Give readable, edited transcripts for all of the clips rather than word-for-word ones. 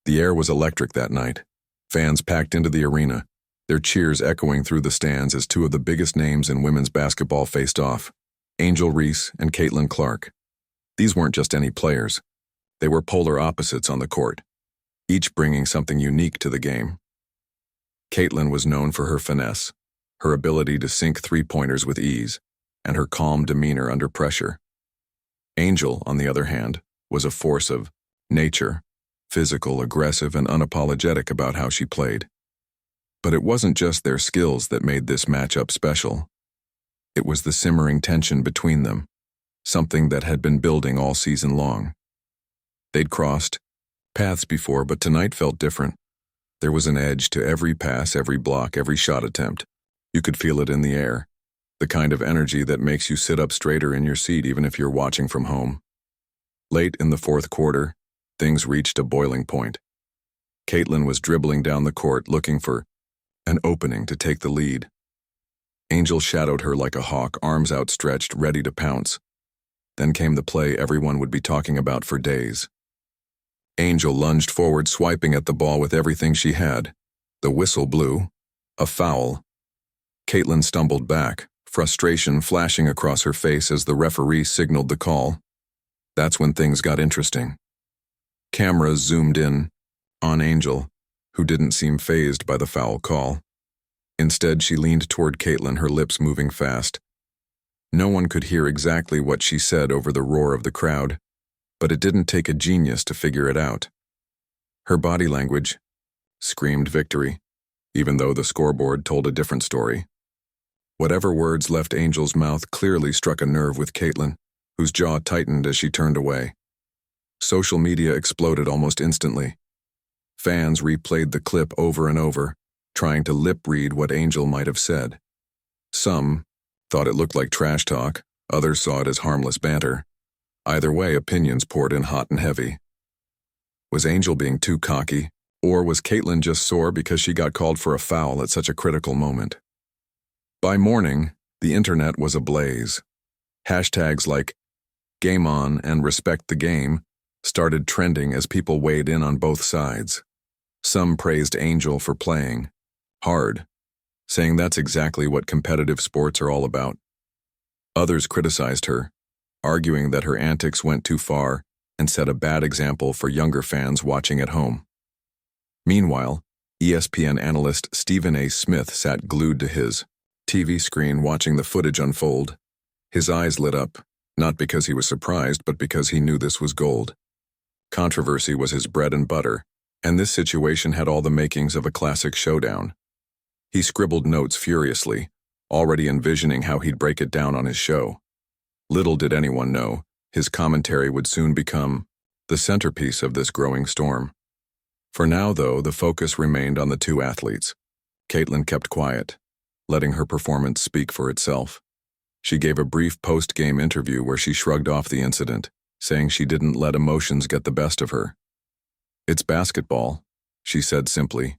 The air was electric that night. Fans packed into the arena, their cheers echoing through the stands as two of the biggest names in women's basketball faced off, Angel Reese and Caitlin Clark. These weren't just any players. They were polar opposites on the court, each bringing something unique to the game. Caitlin was known for her finesse, her ability to sink three-pointers with ease, and her calm demeanor under pressure. Angel, on the other hand, was a force of nature, physical, aggressive, and unapologetic about how she played. But it wasn't just their skills that made this matchup special. It was the simmering tension between them, something that had been building all season long. They'd crossed paths before, but tonight felt different. There was an edge to every pass, every block, every shot attempt. You could feel it in the air, the kind of energy that makes you sit up straighter in your seat even if you're watching from home. Late in the fourth quarter, things reached a boiling point. Caitlin was dribbling down the court looking for an opening to take the lead. Angel shadowed her like a hawk, arms outstretched, ready to pounce. Then came the play everyone would be talking about for days. Angel lunged forward, swiping at the ball with everything she had. The whistle blew. A foul. Caitlin stumbled back, frustration flashing across her face as the referee signaled the call. That's when things got interesting. Cameras zoomed in on Angel, who didn't seem fazed by the foul call. Instead, she leaned toward Caitlin, her lips moving fast. No one could hear exactly what she said over the roar of the crowd, but it didn't take a genius to figure it out. Her body language screamed victory, even though the scoreboard told a different story. Whatever words left Angel's mouth clearly struck a nerve with Caitlin, whose jaw tightened as she turned away. Social media exploded almost instantly. Fans replayed the clip over and over, trying to lip-read what Angel might have said. Some thought it looked like trash talk, others saw it as harmless banter. Either way, opinions poured in hot and heavy. Was Angel being too cocky, or was Caitlin just sore because she got called for a foul at such a critical moment? By morning, the internet was ablaze. Hashtags like "Game On" and "Respect the Game" started trending as people weighed in on both sides. Some praised Angel for playing hard, saying that's exactly what competitive sports are all about. Others criticized her, arguing that her antics went too far and set a bad example for younger fans watching at home. Meanwhile, ESPN analyst Stephen A. Smith sat glued to his TV screen watching the footage unfold. His eyes lit up, not because he was surprised, but because he knew this was gold. Controversy was his bread and butter, and this situation had all the makings of a classic showdown. He scribbled notes furiously, already envisioning how he'd break it down on his show. Little did anyone know, his commentary would soon become the centerpiece of this growing storm. For now, though, the focus remained on the two athletes. Caitlin kept quiet, letting her performance speak for itself. She gave a brief post-game interview where she shrugged off the incident, saying she didn't let emotions get the best of her. "It's basketball," she said simply.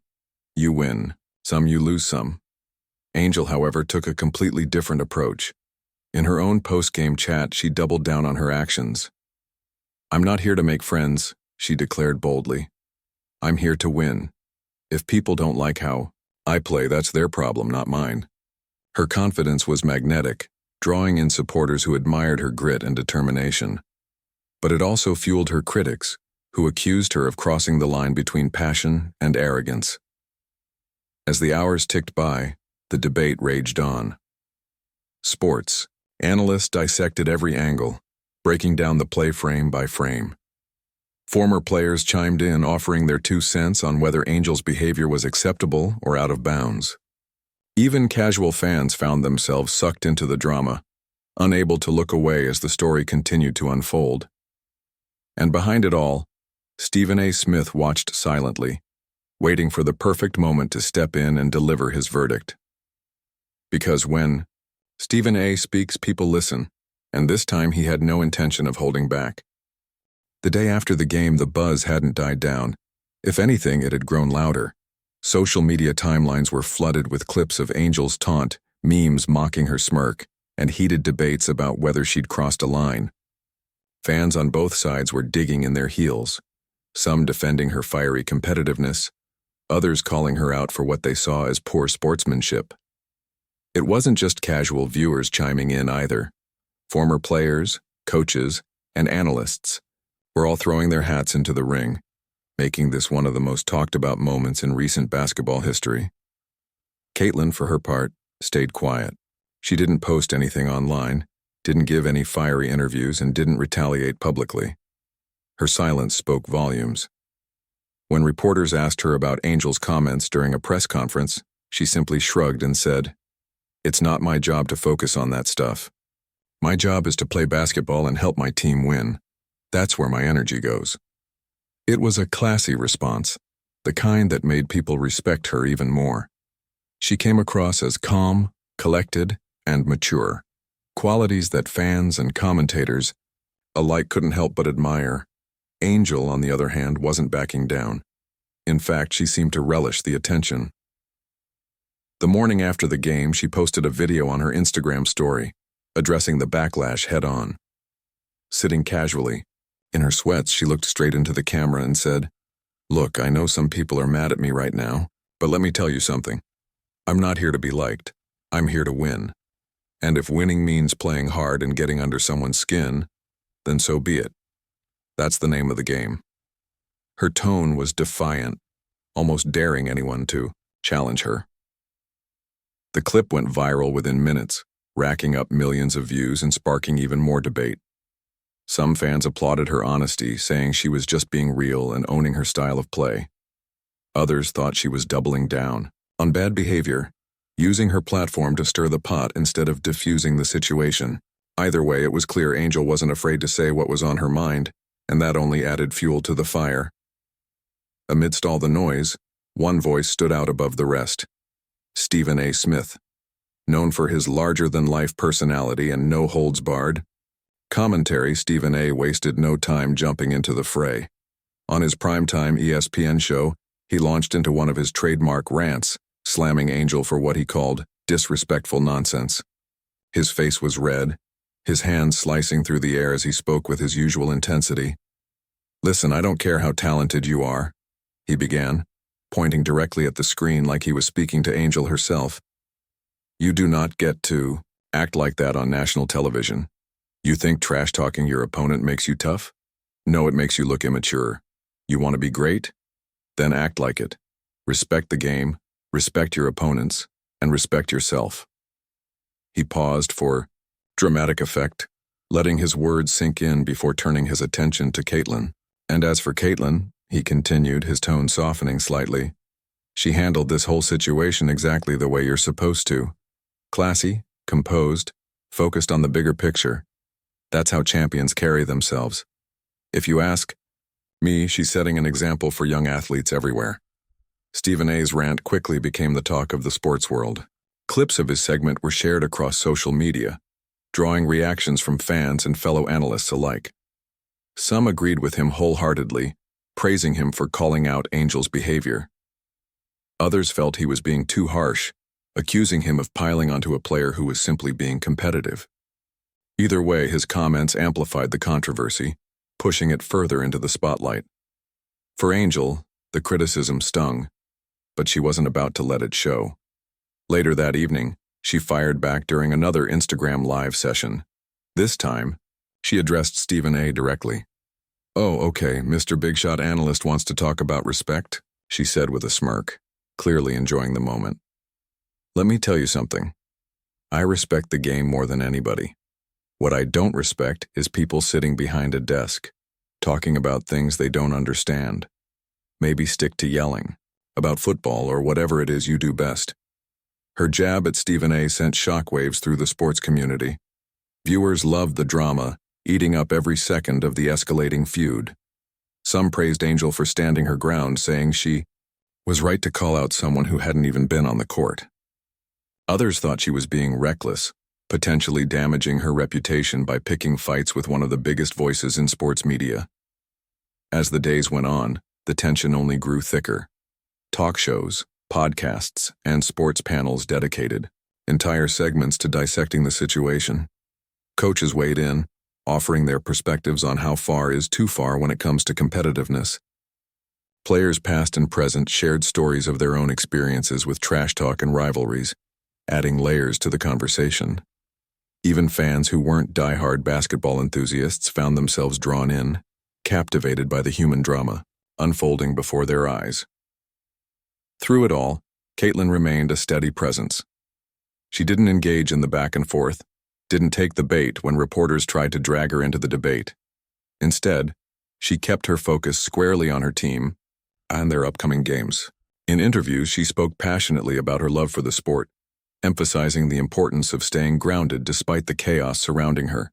"You win some, you lose some." Angel, however, took a completely different approach. In her own post-game chat, she doubled down on her actions. "I'm not here to make friends," she declared boldly. "I'm here to win. If people don't like how I play, that's their problem, not mine." Her confidence was magnetic, drawing in supporters who admired her grit and determination. But it also fueled her critics, who accused her of crossing the line between passion and arrogance. As the hours ticked by, the debate raged on. Sports analysts dissected every angle, breaking down the play frame by frame. Former players chimed in, offering their 2 cents on whether Angel's behavior was acceptable or out of bounds. Even casual fans found themselves sucked into the drama, unable to look away as the story continued to unfold. And behind it all, Stephen A. Smith watched silently, waiting for the perfect moment to step in and deliver his verdict. Because when Stephen A. speaks, people listen, and this time he had no intention of holding back. The day after the game, the buzz hadn't died down. If anything, it had grown louder. Social media timelines were flooded with clips of Angel's taunt, memes mocking her smirk, and heated debates about whether she'd crossed a line. Fans on both sides were digging in their heels. some defending her fiery competitiveness, others calling her out for what they saw as poor sportsmanship. It wasn't just casual viewers chiming in either. Former players, coaches, and analysts were all throwing their hats into the ring, making this one of the most talked about moments in recent basketball history. Caitlin, for her part, stayed quiet. She didn't post anything online, didn't give any fiery interviews, and didn't retaliate publicly. Her silence spoke volumes. When reporters asked her about Angel's comments during a press conference, she simply shrugged and said, "It's not my job to focus on that stuff. My job is to play basketball and help my team win. That's where my energy goes." It was a classy response, the kind that made people respect her even more. She came across as calm, collected, and mature, qualities that fans and commentators alike couldn't help but admire. Angel, on the other hand, wasn't backing down. In fact, she seemed to relish the attention. The morning after the game, she posted a video on her Instagram story, addressing the backlash head-on. Sitting casually, in her sweats, she looked straight into the camera and said, "Look, I know some people are mad at me right now, but let me tell you something. I'm not here to be liked. I'm here to win. And if winning means playing hard and getting under someone's skin, then so be it. That's the name of the game." Her tone was defiant, almost daring anyone to challenge her. The clip went viral within minutes, racking up millions of views and sparking even more debate. Some fans applauded her honesty, saying she was just being real and owning her style of play. Others thought she was doubling down on bad behavior, using her platform to stir the pot instead of diffusing the situation. Either way, it was clear Angel wasn't afraid to say what was on her mind, and that only added fuel to the fire. Amidst all the noise, one voice stood out above the rest: Stephen A. Smith. Known for his larger-than-life personality and no-holds-barred commentary, Stephen A. wasted no time jumping into the fray. On his primetime ESPN show, he launched into one of his trademark rants, slamming Angel for what he called disrespectful nonsense. His face was red, his hands slicing through the air as he spoke with his usual intensity. "Listen, I don't care how talented you are," he began, pointing directly at the screen like he was speaking to Angel herself. "You do not get to act like that on national television. You think trash-talking your opponent makes you tough? No, it makes you look immature. You want to be great? Then act like it. Respect the game, respect your opponents, and respect yourself." He paused for dramatic effect, letting his words sink in before turning his attention to Caitlin. "And as for Caitlin," he continued, his tone softening slightly, "she handled this whole situation exactly the way you're supposed to. Classy, composed, focused on the bigger picture. That's how champions carry themselves. If you ask me, she's setting an example for young athletes everywhere." Stephen A.'s rant quickly became the talk of the sports world. Clips of his segment were shared across social media, drawing reactions from fans and fellow analysts alike. Some agreed with him wholeheartedly, praising him for calling out Angel's behavior. Others felt he was being too harsh, accusing him of piling onto a player who was simply being competitive. Either way, his comments amplified the controversy, pushing it further into the spotlight. For Angel, the criticism stung, but she wasn't about to let it show. Later that evening, she fired back during another Instagram live session. This time, she addressed Stephen A. directly. "Oh, okay, Mr. Big Shot Analyst wants to talk about respect," she said with a smirk, clearly enjoying the moment. "Let me tell you something. I respect the game more than anybody. What I don't respect is people sitting behind a desk, talking about things they don't understand. Maybe stick to yelling about football or whatever it is you do best." Her jab at Stephen A. sent shockwaves through the sports community. Viewers loved the drama, eating up every second of the escalating feud. Some praised Angel for standing her ground, saying she was right to call out someone who hadn't even been on the court. Others thought she was being reckless, potentially damaging her reputation by picking fights with one of the biggest voices in sports media. As the days went on, the tension only grew thicker. Talk shows, podcasts, and sports panels dedicated entire segments to dissecting the situation. Coaches weighed in, offering their perspectives on how far is too far when it comes to competitiveness, Players past and present shared stories of their own experiences with trash talk and rivalries, adding layers to the conversation. Even fans who weren't die-hard basketball enthusiasts found themselves drawn in, captivated by the human drama unfolding before their eyes. Through it all, Caitlin remained a steady presence. She didn't engage in the back and forth, didn't take the bait when reporters tried to drag her into the debate. Instead, she kept her focus squarely on her team and their upcoming games. In interviews, she spoke passionately about her love for the sport, emphasizing the importance of staying grounded despite the chaos surrounding her.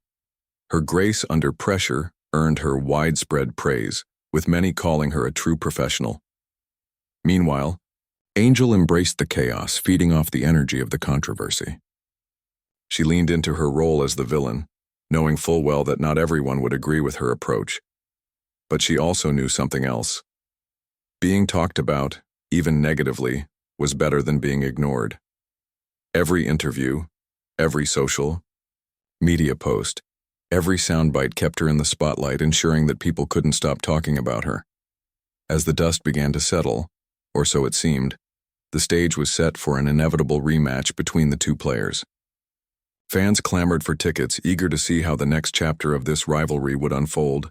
Her grace under pressure earned her widespread praise, with many calling her a true professional. Meanwhile, Angel embraced the chaos, feeding off the energy of the controversy. She leaned into her role as the villain, knowing full well that not everyone would agree with her approach. But she also knew something else. Being talked about, even negatively, was better than being ignored. Every interview, every social media post, every soundbite kept her in the spotlight, ensuring that people couldn't stop talking about her. As the dust began to settle, or so it seemed, the stage was set for an inevitable rematch between the two players. Fans clamored for tickets, eager to see how the next chapter of this rivalry would unfold.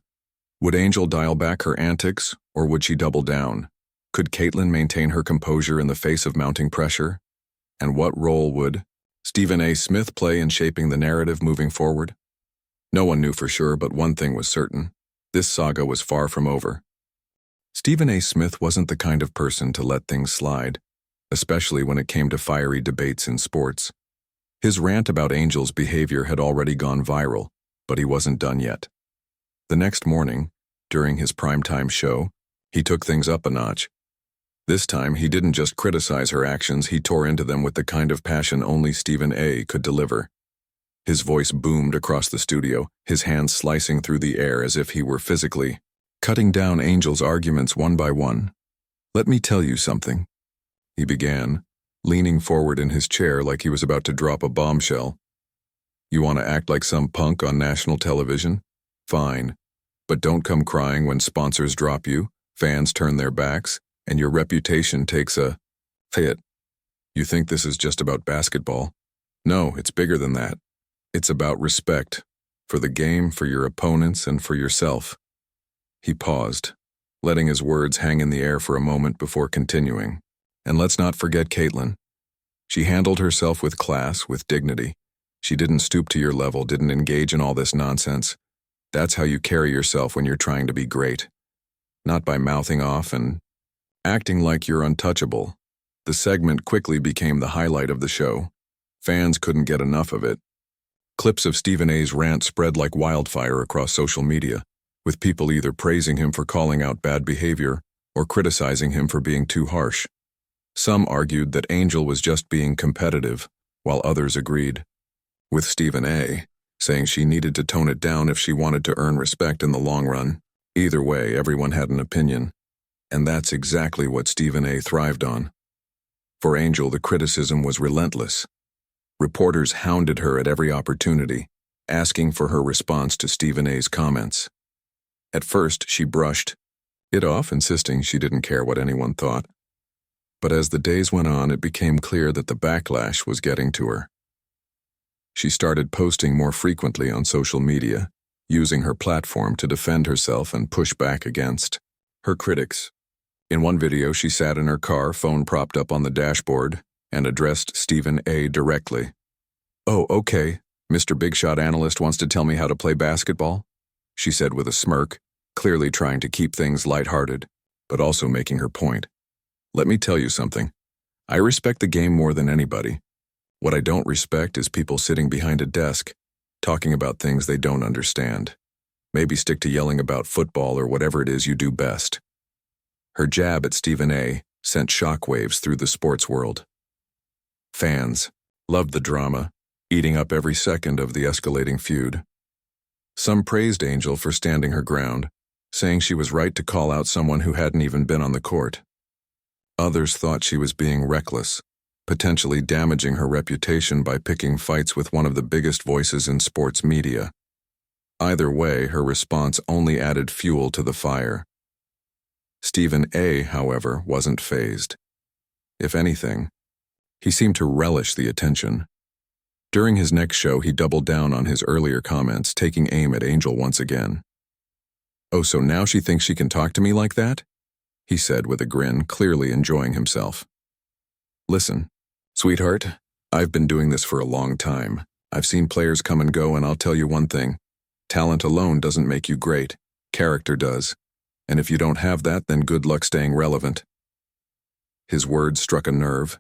Would Angel dial back her antics, or would she double down? Could Caitlin maintain her composure in the face of mounting pressure? And what role would Stephen A. Smith play in shaping the narrative moving forward? No one knew for sure, but one thing was certain. This saga was far from over. Stephen A. Smith wasn't the kind of person to let things slide, especially when it came to fiery debates in sports. His rant about Angel's behavior had already gone viral, but he wasn't done yet. The next morning, during his primetime show, he took things up a notch. This time, he didn't just criticize her actions, he tore into them with the kind of passion only Stephen A. could deliver. His voice boomed across the studio, his hands slicing through the air as if he were physically cutting down Angel's arguments one by one. "Let me tell you something," he began, leaning forward in his chair like he was about to drop a bombshell. "You want to act like some punk on national television? Fine. But don't come crying when sponsors drop you, fans turn their backs, and your reputation takes a hit. You think this is just about basketball? No, it's bigger than that. It's about respect, for the game, for your opponents, and for yourself." He paused, letting his words hang in the air for a moment before continuing. "And let's not forget Caitlin. She handled herself with class, with dignity. She didn't stoop to your level, didn't engage in all this nonsense. That's how you carry yourself when you're trying to be great. Not by mouthing off and acting like you're untouchable." The segment quickly became the highlight of the show. Fans couldn't get enough of it. Clips of Stephen A.'s rant spread like wildfire across social media, with people either praising him for calling out bad behavior or criticizing him for being too harsh. Some argued that Angel was just being competitive, while others agreed with Stephen A., saying she needed to tone it down if she wanted to earn respect in the long run. Either way, everyone had an opinion, and that's exactly what Stephen A. thrived on. For Angel, the criticism was relentless. Reporters hounded her at every opportunity, asking for her response to Stephen A.'s comments. At first, she brushed it off, insisting she didn't care what anyone thought. But as the days went on, it became clear that the backlash was getting to her. She started posting more frequently on social media, using her platform to defend herself and push back against her critics. In one video, she sat in her car, phone propped up on the dashboard, and addressed Stephen A. directly. "Oh, okay, Mr. Big Shot Analyst wants to tell me how to play basketball?" she said with a smirk, clearly trying to keep things lighthearted, but also making her point. "Let me tell you something. I respect the game more than anybody. What I don't respect is people sitting behind a desk, talking about things they don't understand. Maybe stick to yelling about football or whatever it is you do best." Her jab at Stephen A. sent shockwaves through the sports world. Fans loved the drama, eating up every second of the escalating feud. Some praised Angel for standing her ground, saying she was right to call out someone who hadn't even been on the court. Others thought she was being reckless, potentially damaging her reputation by picking fights with one of the biggest voices in sports media. Either way, her response only added fuel to the fire. Stephen A., however, wasn't fazed. If anything, he seemed to relish the attention. During his next show, he doubled down on his earlier comments, taking aim at Angel once again. "Oh, so now she thinks she can talk to me like that?" he said with a grin, clearly enjoying himself. "Listen, sweetheart, I've been doing this for a long time. I've seen players come and go, and I'll tell you one thing. Talent alone doesn't make you great. Character does. And if you don't have that, then good luck staying relevant." His words struck a nerve,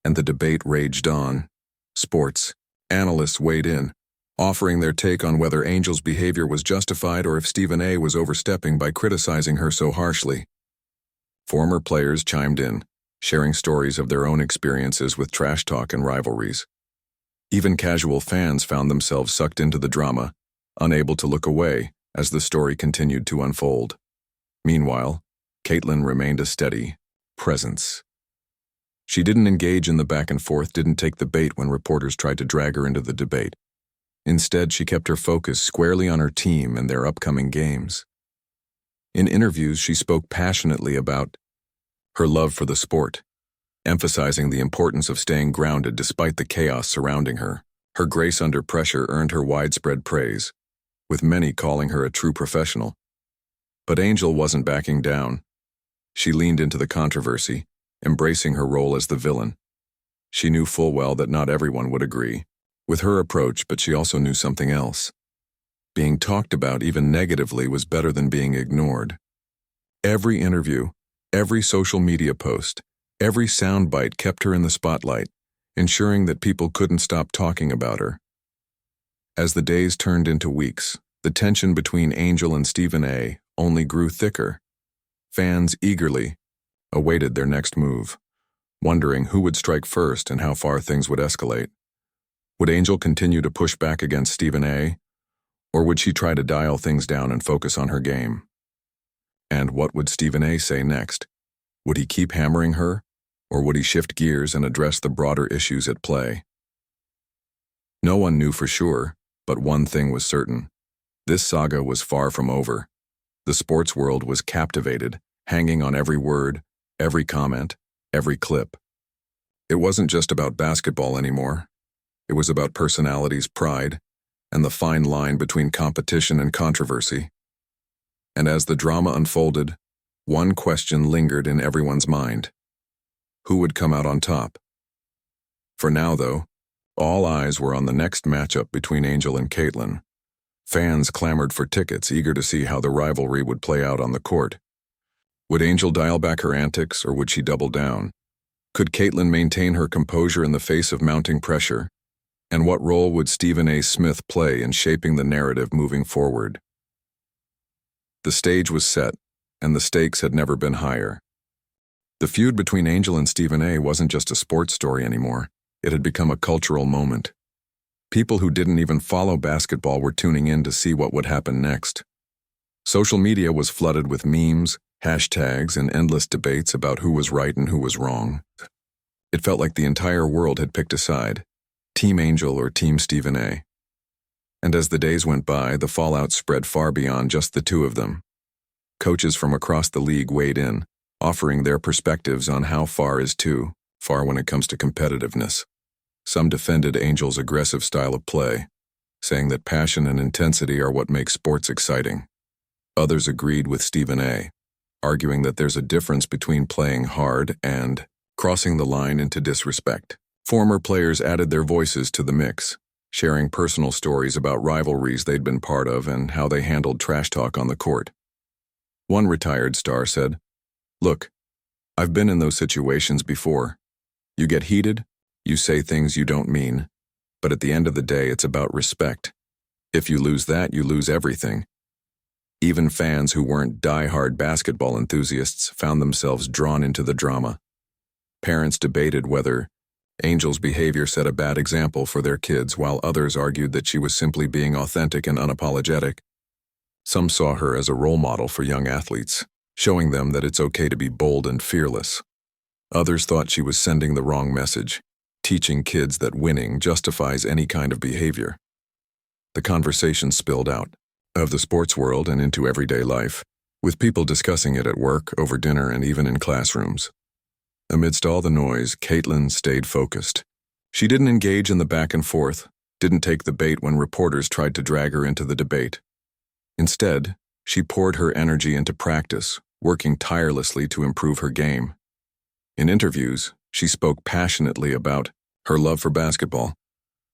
and the debate raged on. Sports analysts weighed in, offering their take on whether Angel's behavior was justified or if Stephen A. was overstepping by criticizing her so harshly. Former players chimed in, sharing stories of their own experiences with trash talk and rivalries. Even casual fans found themselves sucked into the drama, unable to look away as the story continued to unfold. Meanwhile, Caitlin remained a steady presence. She didn't engage in the back and forth, didn't take the bait when reporters tried to drag her into the debate. Instead, she kept her focus squarely on her team and their upcoming games. In interviews, she spoke passionately about her love for the sport, emphasizing the importance of staying grounded despite the chaos surrounding her. Her grace under pressure earned her widespread praise, with many calling her a true professional. But Angel wasn't backing down. She leaned into the controversy, embracing her role as the villain. She knew full well that not everyone would agree with her approach, but she also knew something else. Being talked about, even negatively, was better than being ignored. Every interview, every social media post, every soundbite kept her in the spotlight, ensuring that people couldn't stop talking about her. As the days turned into weeks, the tension between Angel and Stephen A. only grew thicker. Fans eagerly awaited their next move, wondering who would strike first and how far things would escalate. Would Angel continue to push back against Stephen A., or would she try to dial things down and focus on her game? And what would Stephen A. say next? Would he keep hammering her, or would he shift gears and address the broader issues at play? No one knew for sure, but one thing was certain. This saga was far from over. The sports world was captivated, hanging on every word, every comment, every clip. It wasn't just about basketball anymore. It was about personalities, pride, and the fine line between competition and controversy. And as the drama unfolded, one question lingered in everyone's mind. Who would come out on top? For now, though, all eyes were on the next matchup between Angel and Caitlin. Fans clamored for tickets, eager to see how the rivalry would play out on the court. Would Angel dial back her antics, or would she double down? Could Caitlin maintain her composure in the face of mounting pressure? And what role would Stephen A. Smith play in shaping the narrative moving forward? The stage was set, and the stakes had never been higher. The feud between Angel and Stephen A. wasn't just a sports story anymore. It had become a cultural moment. People who didn't even follow basketball were tuning in to see what would happen next. Social media was flooded with memes, hashtags, and endless debates about who was right and who was wrong. It felt like the entire world had picked a side, Team Angel or Team Stephen A. And as the days went by, the fallout spread far beyond just the two of them. Coaches from across the league weighed in, offering their perspectives on how far is too far when it comes to competitiveness. Some defended Angel's aggressive style of play, saying that passion and intensity are what make sports exciting. Others agreed with Stephen A., arguing that there's a difference between playing hard and crossing the line into disrespect. Former players added their voices to the mix, sharing personal stories about rivalries they'd been part of and how they handled trash talk on the court. One retired star said, "Look, I've been in those situations before. You get heated, you say things you don't mean, but at the end of the day, it's about respect. If you lose that, you lose everything." Even fans who weren't die-hard basketball enthusiasts found themselves drawn into the drama. Parents debated whether Angel's behavior set a bad example for their kids, while others argued that she was simply being authentic and unapologetic. Some saw her as a role model for young athletes, showing them that it's okay to be bold and fearless. Others thought she was sending the wrong message, teaching kids that winning justifies any kind of behavior. The conversation spilled out of the sports world and into everyday life, with people discussing it at work, over dinner, and even in classrooms. Amidst all the noise, Caitlin stayed focused. She didn't engage in the back and forth, didn't take the bait when reporters tried to drag her into the debate. Instead, she poured her energy into practice, working tirelessly to improve her game. In interviews, she spoke passionately about her love for basketball,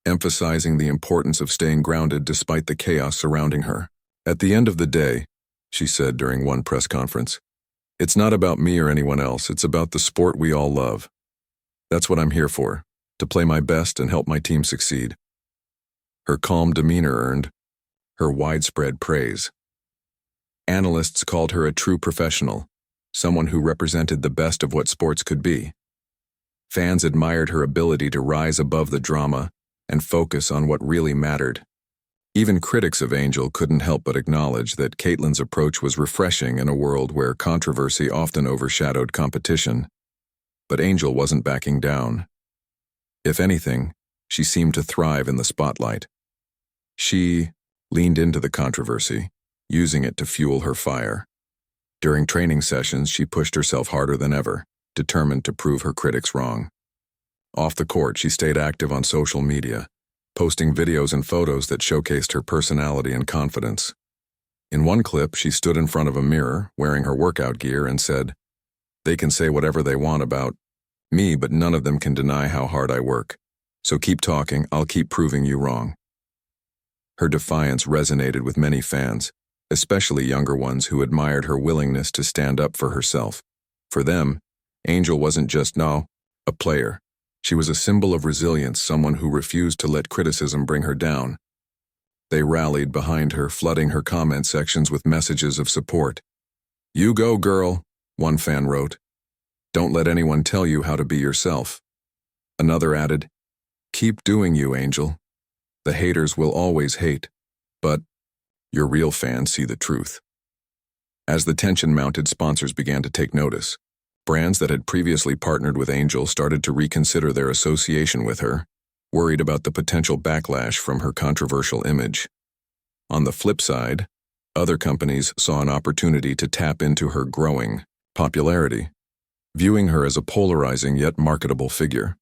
emphasizing the importance of staying grounded despite the chaos surrounding her. At the end of the day, she said during one press conference, "It's not about me or anyone else, it's about the sport we all love. That's what I'm here for, to play my best and help my team succeed." Her calm demeanor earned her widespread praise. Analysts called her a true professional, someone who represented the best of what sports could be. Fans admired her ability to rise above the drama and focus on what really mattered. Even critics of Angel couldn't help but acknowledge that Caitlin's approach was refreshing in a world where controversy often overshadowed competition. But Angel wasn't backing down. If anything, she seemed to thrive in the spotlight. She leaned into the controversy, using it to fuel her fire. During training sessions, she pushed herself harder than ever, determined to prove her critics wrong. Off the court, she stayed active on social media, posting videos and photos that showcased her personality and confidence. In one clip, she stood in front of a mirror, wearing her workout gear, and said, "They can say whatever they want about me, but none of them can deny how hard I work. So keep talking, I'll keep proving you wrong." Her defiance resonated with many fans, especially younger ones who admired her willingness to stand up for herself. For them, Angel wasn't just a player. She was a symbol of resilience, someone who refused to let criticism bring her down. They rallied behind her, flooding her comment sections with messages of support. "You go, girl," one fan wrote. "Don't let anyone tell you how to be yourself." Another added, "Keep doing you, Angel. The haters will always hate, but your real fans see the truth." As the tension mounted, sponsors began to take notice. Brands that had previously partnered with Angel started to reconsider their association with her, worried about the potential backlash from her controversial image. On the flip side, other companies saw an opportunity to tap into her growing popularity, viewing her as a polarizing yet marketable figure.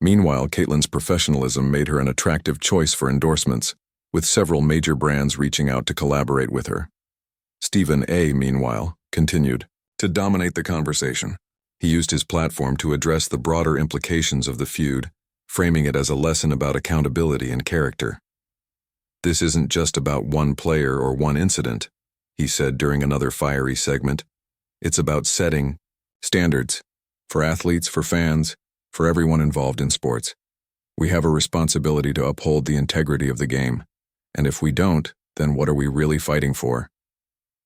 Meanwhile, Caitlin's professionalism made her an attractive choice for endorsements, with several major brands reaching out to collaborate with her. Stephen A., meanwhile, continued to dominate the conversation. He used his platform to address the broader implications of the feud, framing it as a lesson about accountability and character. "This isn't just about one player or one incident," he said during another fiery segment. "It's about setting standards for athletes, for fans, for everyone involved in sports. We have a responsibility to uphold the integrity of the game, and if we don't, then what are we really fighting for?"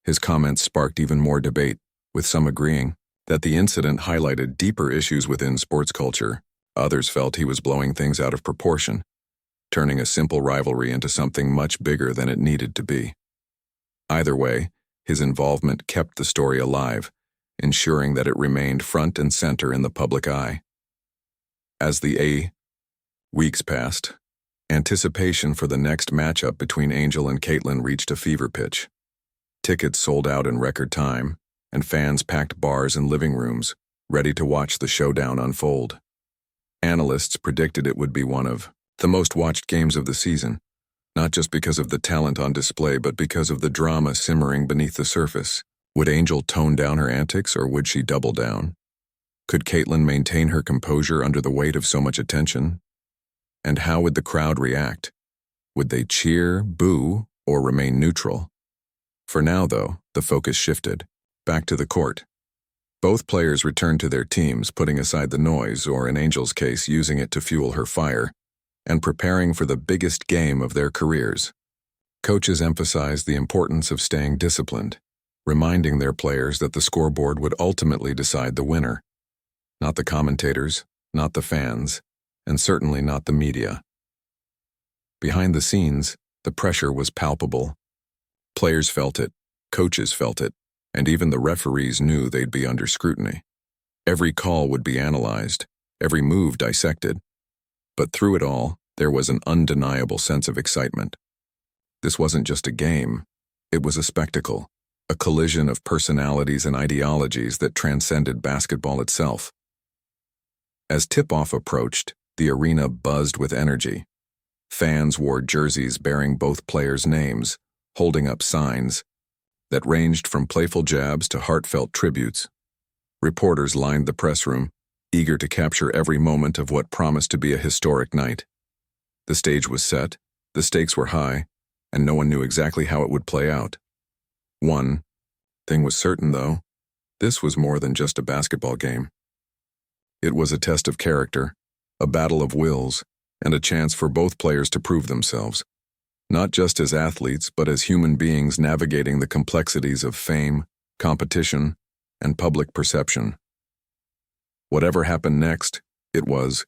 His comments sparked even more debate, with some agreeing that the incident highlighted deeper issues within sports culture. Others felt he was blowing things out of proportion, turning a simple rivalry into something much bigger than it needed to be. Either way, his involvement kept the story alive, ensuring that it remained front and center in the public eye. As the weeks passed, anticipation for the next matchup between Angel and Caitlin reached a fever pitch. Tickets sold out in record time, and fans packed bars and living rooms, ready to watch the showdown unfold. Analysts predicted it would be one of the most watched games of the season, not just because of the talent on display, but because of the drama simmering beneath the surface. Would Angel tone down her antics, or would she double down? Could Caitlin maintain her composure under the weight of so much attention? And how would the crowd react? Would they cheer, boo, or remain neutral? For now, though, the focus shifted. Back to the court. Both players returned to their teams, putting aside the noise, or in Angel's case, using it to fuel her fire, and preparing for the biggest game of their careers. Coaches emphasized the importance of staying disciplined, reminding their players that the scoreboard would ultimately decide the winner. Not the commentators, not the fans, and certainly not the media. Behind the scenes, the pressure was palpable. Players felt it, coaches felt it, and even the referees knew they'd be under scrutiny. Every call would be analyzed, every move dissected. But through it all, there was an undeniable sense of excitement. This wasn't just a game, it was a spectacle, a collision of personalities and ideologies that transcended basketball itself. As tip-off approached, the arena buzzed with energy. Fans wore jerseys bearing both players' names, holding up signs that ranged from playful jabs to heartfelt tributes. Reporters lined the press room, eager to capture every moment of what promised to be a historic night. The stage was set, the stakes were high, and no one knew exactly how it would play out. One thing was certain, though: this was more than just a basketball game. It was a test of character, a battle of wills, and a chance for both players to prove themselves, not just as athletes, but as human beings navigating the complexities of fame, competition, and public perception. Whatever happened next, it was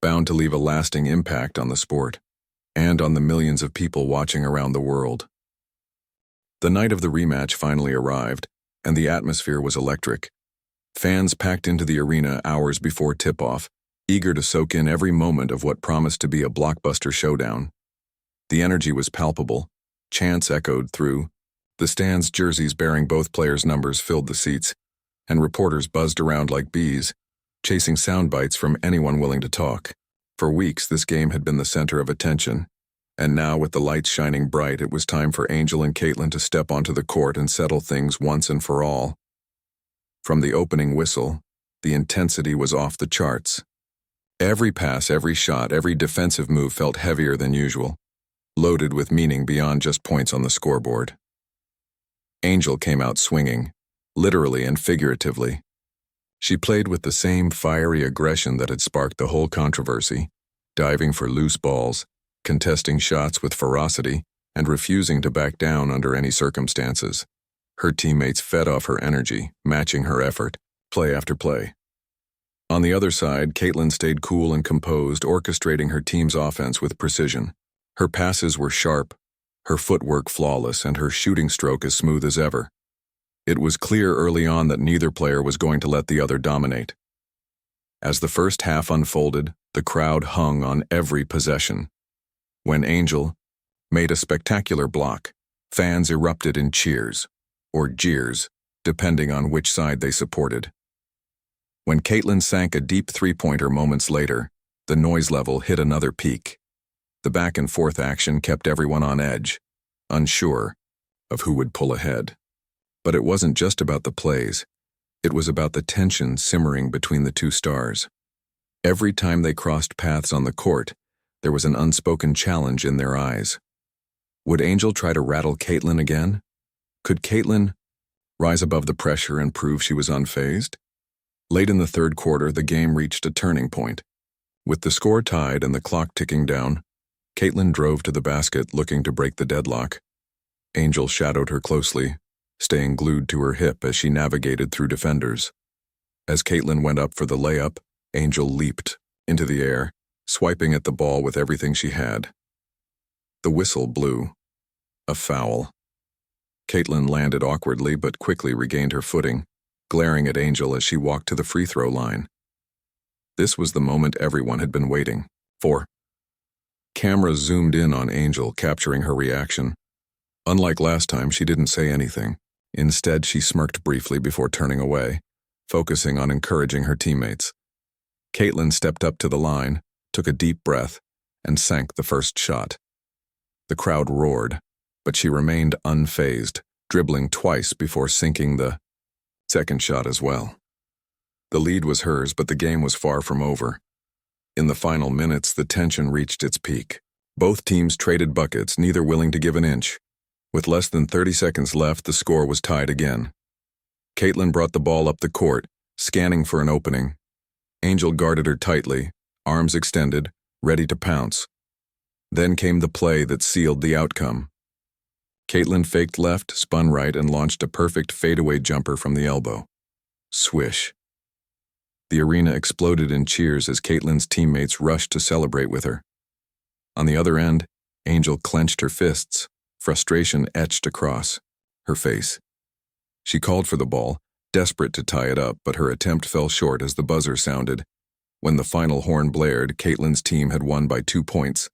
bound to leave a lasting impact on the sport and on the millions of people watching around the world. The night of the rematch finally arrived, and the atmosphere was electric. Fans packed into the arena hours before tip-off, eager to soak in every moment of what promised to be a blockbuster showdown. The energy was palpable. Chants echoed through the stands, jerseys bearing both players' numbers filled the seats, and reporters buzzed around like bees, chasing sound bites from anyone willing to talk. For weeks, this game had been the center of attention, and now, with the lights shining bright, it was time for Angel and Caitlin to step onto the court and settle things once and for all. From the opening whistle, the intensity was off the charts. Every pass, every shot, every defensive move felt heavier than usual, loaded with meaning beyond just points on the scoreboard. Angel came out swinging, literally and figuratively. She played with the same fiery aggression that had sparked the whole controversy, diving for loose balls, contesting shots with ferocity, and refusing to back down under any circumstances. Her teammates fed off her energy, matching her effort, play after play. On the other side, Caitlin stayed cool and composed, orchestrating her team's offense with precision. Her passes were sharp, her footwork flawless, and her shooting stroke as smooth as ever. It was clear early on that neither player was going to let the other dominate. As the first half unfolded, the crowd hung on every possession. When Angel made a spectacular block, fans erupted in cheers, or jeers, depending on which side they supported. When Caitlin sank a deep three-pointer moments later, the noise level hit another peak. The back-and-forth action kept everyone on edge, unsure of who would pull ahead. But it wasn't just about the plays. It was about the tension simmering between the two stars. Every time they crossed paths on the court, there was an unspoken challenge in their eyes. Would Angel try to rattle Caitlin again? Could Caitlin rise above the pressure and prove she was unfazed? Late in the third quarter, the game reached a turning point. With the score tied and the clock ticking down, Caitlin drove to the basket looking to break the deadlock. Angel shadowed her closely, staying glued to her hip as she navigated through defenders. As Caitlin went up for the layup, Angel leaped into the air, swiping at the ball with everything she had. The whistle blew. A foul. Caitlin landed awkwardly but quickly regained her footing, glaring at Angel as she walked to the free throw line. This was the moment everyone had been waiting for. Cameras zoomed in on Angel, capturing her reaction. Unlike last time, she didn't say anything. Instead, she smirked briefly before turning away, focusing on encouraging her teammates. Caitlin stepped up to the line, took a deep breath, and sank the first shot. The crowd roared, but she remained unfazed, dribbling twice before sinking the second shot as well. The lead was hers, but the game was far from over. In the final minutes, the tension reached its peak. Both teams traded buckets, neither willing to give an inch. With less than 30 seconds left, the score was tied again. Caitlin brought the ball up the court, scanning for an opening. Angel guarded her tightly, arms extended, ready to pounce. Then came the play that sealed the outcome. Caitlin faked left, spun right, and launched a perfect fadeaway jumper from the elbow. Swish. The arena exploded in cheers as Caitlin's teammates rushed to celebrate with her. On the other end, Angel clenched her fists, frustration etched across her face. She called for the ball, desperate to tie it up, but her attempt fell short as the buzzer sounded. When the final horn blared, Caitlin's team had won by 2 points.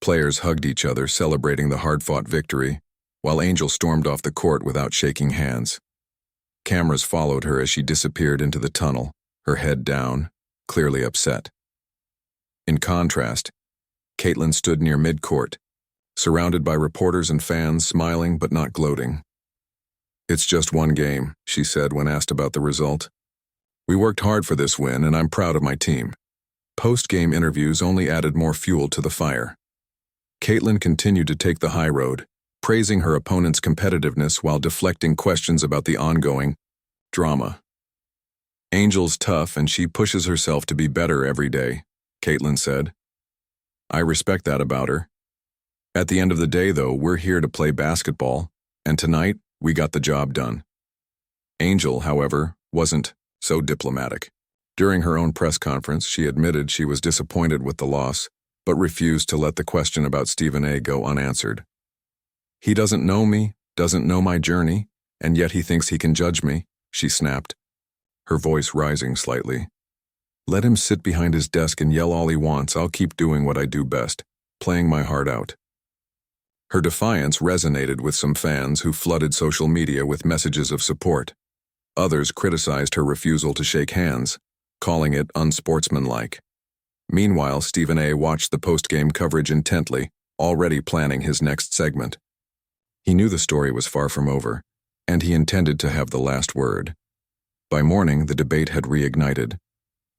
Players hugged each other, celebrating the hard-fought victory, while Angel stormed off the court without shaking hands. Cameras followed her as she disappeared into the tunnel, her head down, clearly upset. In contrast, Caitlin stood near midcourt, surrounded by reporters and fans, smiling but not gloating. "It's just one game," she said when asked about the result. "We worked hard for this win, and I'm proud of my team." Post-game interviews only added more fuel to the fire. Caitlin continued to take the high road, praising her opponent's competitiveness while deflecting questions about the ongoing drama. "Angel's tough and she pushes herself to be better every day," Caitlin said. "I respect that about her. At the end of the day, though, we're here to play basketball, and tonight, we got the job done." Angel, however, wasn't so diplomatic. During her own press conference, she admitted she was disappointed with the loss, but refused to let the question about Stephen A. go unanswered. "He doesn't know me, doesn't know my journey, and yet he thinks he can judge me," she snapped, her voice rising slightly. "Let him sit behind his desk and yell all he wants. I'll keep doing what I do best, playing my heart out." Her defiance resonated with some fans who flooded social media with messages of support. Others criticized her refusal to shake hands, calling it unsportsmanlike. Meanwhile, Stephen A. watched the post-game coverage intently, already planning his next segment. He knew the story was far from over, and he intended to have the last word. By morning, the debate had reignited.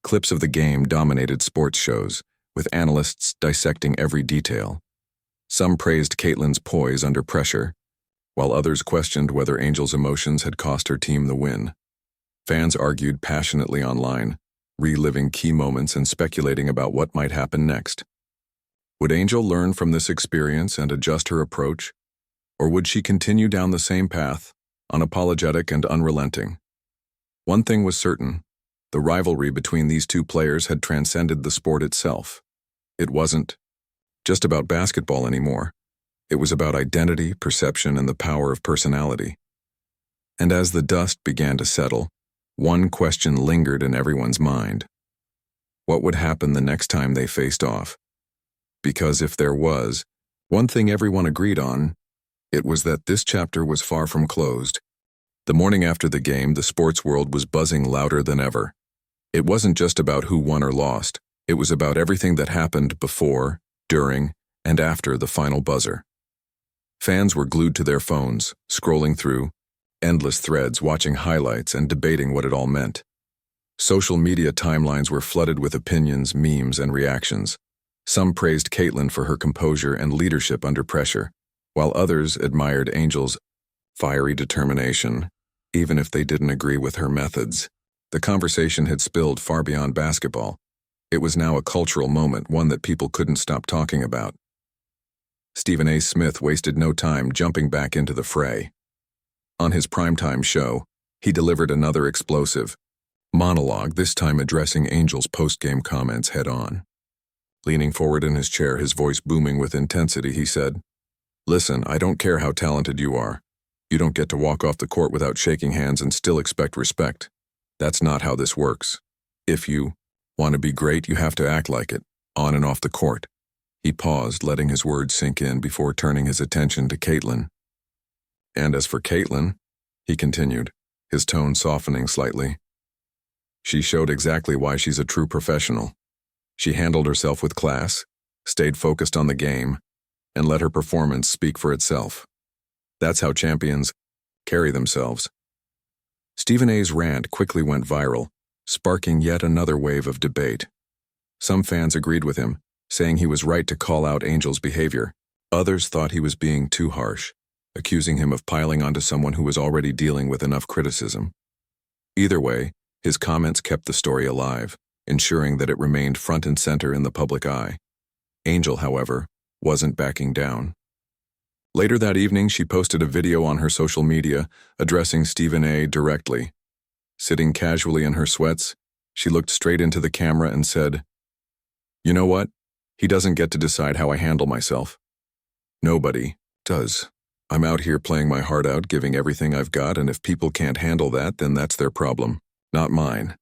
Clips of the game dominated sports shows, with analysts dissecting every detail. Some praised Caitlin's poise under pressure, while others questioned whether Angel's emotions had cost her team the win. Fans argued passionately online, reliving key moments and speculating about what might happen next. Would Angel learn from this experience and adjust her approach, or would she continue down the same path, unapologetic and unrelenting? One thing was certain: the rivalry between these two players had transcended the sport itself. It wasn't just about basketball anymore. It was about identity, perception, and the power of personality. And as the dust began to settle, one question lingered in everyone's mind. What would happen the next time they faced off? Because if there was one thing everyone agreed on, it was that this chapter was far from closed. The morning after the game, the sports world was buzzing louder than ever. It wasn't just about who won or lost. It was about everything that happened before, during, and after the final buzzer. Fans were glued to their phones, scrolling through endless threads, watching highlights and debating what it all meant. Social media timelines were flooded with opinions, memes, and reactions. Some praised Caitlin for her composure and leadership under pressure, while others admired Angel's fiery determination, even if they didn't agree with her methods. The conversation had spilled far beyond basketball. It was now a cultural moment, one that people couldn't stop talking about. Stephen A. Smith wasted no time jumping back into the fray. On his primetime show, he delivered another explosive monologue, this time addressing Angel's post-game comments head-on. Leaning forward in his chair, his voice booming with intensity, he said, "Listen, I don't care how talented you are. You don't get to walk off the court without shaking hands and still expect respect. That's not how this works. If you want to be great, you have to act like it, on and off the court." He paused, letting his words sink in before turning his attention to Caitlin. "And as for Caitlin," he continued, his tone softening slightly, "she showed exactly why she's a true professional. She handled herself with class, stayed focused on the game, and let her performance speak for itself. That's how champions carry themselves." Stephen A.'s rant quickly went viral, sparking yet another wave of debate. Some fans agreed with him, saying he was right to call out Angel's behavior. Others thought he was being too harsh, accusing him of piling onto someone who was already dealing with enough criticism. Either way, his comments kept the story alive, ensuring that it remained front and center in the public eye. Angel, however, wasn't backing down. Later that evening, she posted a video on her social media addressing Stephen A. directly. Sitting casually in her sweats, she looked straight into the camera and said, "You know what? He doesn't get to decide how I handle myself. Nobody does. I'm out here playing my heart out, giving everything I've got, and if people can't handle that, then that's their problem, not mine."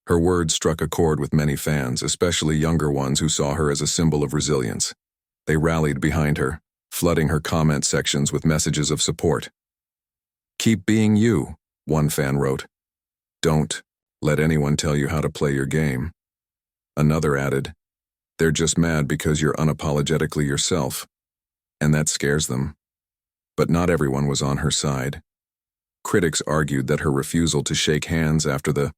Her words struck a chord with many fans, especially younger ones who saw her as a symbol of resilience. They rallied behind her, flooding her comment sections with messages of support. "Keep being you," one fan wrote. "Don't let anyone tell you how to play your game." Another added, "They're just mad because you're unapologetically yourself, and that scares them." But not everyone was on her side. Critics argued that her refusal to shake hands after the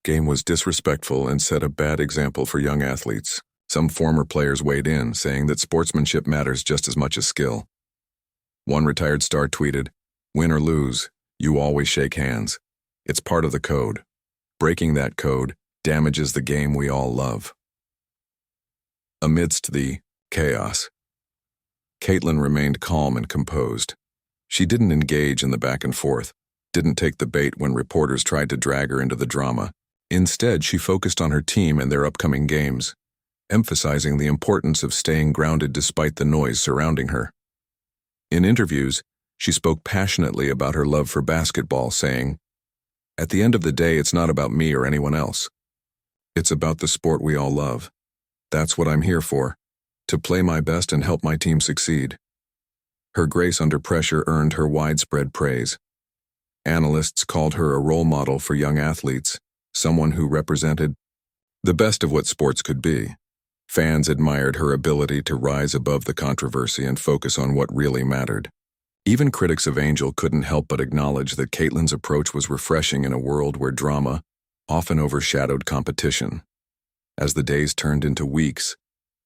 game was disrespectful and set a bad example for young athletes. Some former players weighed in, saying that sportsmanship matters just as much as skill. One retired star tweeted, "Win or lose, you always shake hands. It's part of the code. Breaking that code damages the game we all love." Amidst the chaos, Caitlin remained calm and composed. She didn't engage in the back and forth, didn't take the bait when reporters tried to drag her into the drama. Instead, she focused on her team and their upcoming games, emphasizing the importance of staying grounded despite the noise surrounding her. In interviews, she spoke passionately about her love for basketball, saying, "At the end of the day, it's not about me or anyone else. It's about the sport we all love. That's what I'm here for, to play my best and help my team succeed." Her grace under pressure earned her widespread praise. Analysts called her a role model for young athletes, someone who represented the best of what sports could be. Fans admired her ability to rise above the controversy and focus on what really mattered. Even critics of Angel couldn't help but acknowledge that Caitlin's approach was refreshing in a world where drama often overshadowed competition. As the days turned into weeks,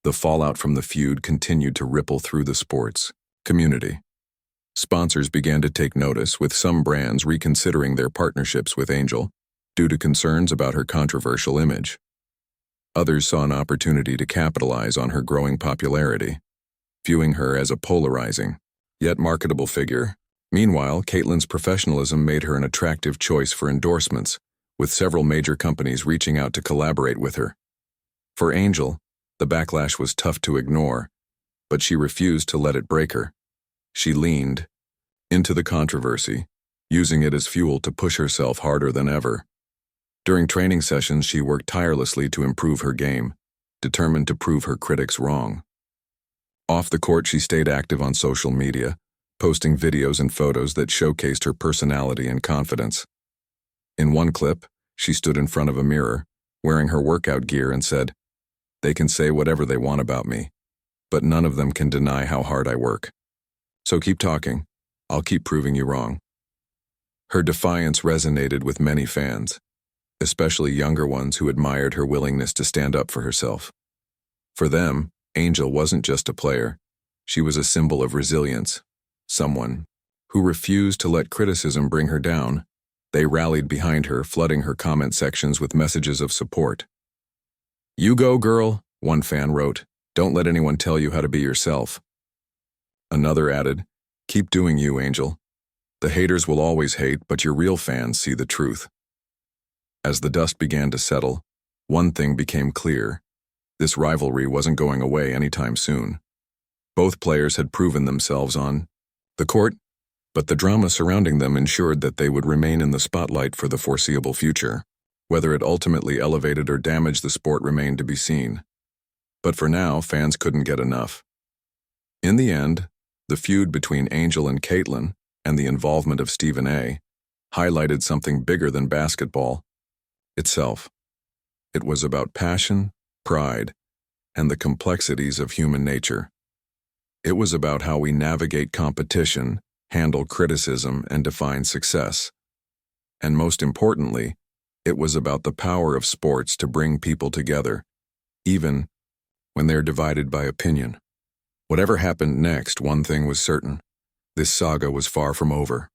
the fallout from the feud continued to ripple through the sports community. Sponsors began to take notice, with some brands reconsidering their partnerships with Angel due to concerns about her controversial image. Others saw an opportunity to capitalize on her growing popularity, viewing her as a polarizing, yet marketable figure. Meanwhile, Caitlin's professionalism made her an attractive choice for endorsements, with several major companies reaching out to collaborate with her. For Angel, the backlash was tough to ignore, but she refused to let it break her. She leaned into the controversy, using it as fuel to push herself harder than ever. During training sessions, she worked tirelessly to improve her game, determined to prove her critics wrong. Off the court, she stayed active on social media, posting videos and photos that showcased her personality and confidence. In one clip, she stood in front of a mirror, wearing her workout gear, and said, "They can say whatever they want about me, but none of them can deny how hard I work. So keep talking. I'll keep proving you wrong." Her defiance resonated with many fans, especially younger ones who admired her willingness to stand up for herself. For them, Angel wasn't just a player. She was a symbol of resilience, someone who refused to let criticism bring her down. They rallied behind her, flooding her comment sections with messages of support. "You go, girl," one fan wrote. "Don't let anyone tell you how to be yourself." Another added, "Keep doing you, Angel. The haters will always hate, but your real fans see the truth." As the dust began to settle, one thing became clear. This rivalry wasn't going away anytime soon. Both players had proven themselves on the court, but the drama surrounding them ensured that they would remain in the spotlight for the foreseeable future. Whether it ultimately elevated or damaged the sport remained to be seen. But for now, fans couldn't get enough. In the end, the feud between Angel and Caitlin, and the involvement of Stephen A., highlighted something bigger than basketball itself. It was about passion, pride, and the complexities of human nature. It was about how we navigate competition, handle criticism, and define success. And most importantly, it was about the power of sports to bring people together, even when they're divided by opinion. Whatever happened next, one thing was certain: this saga was far from over.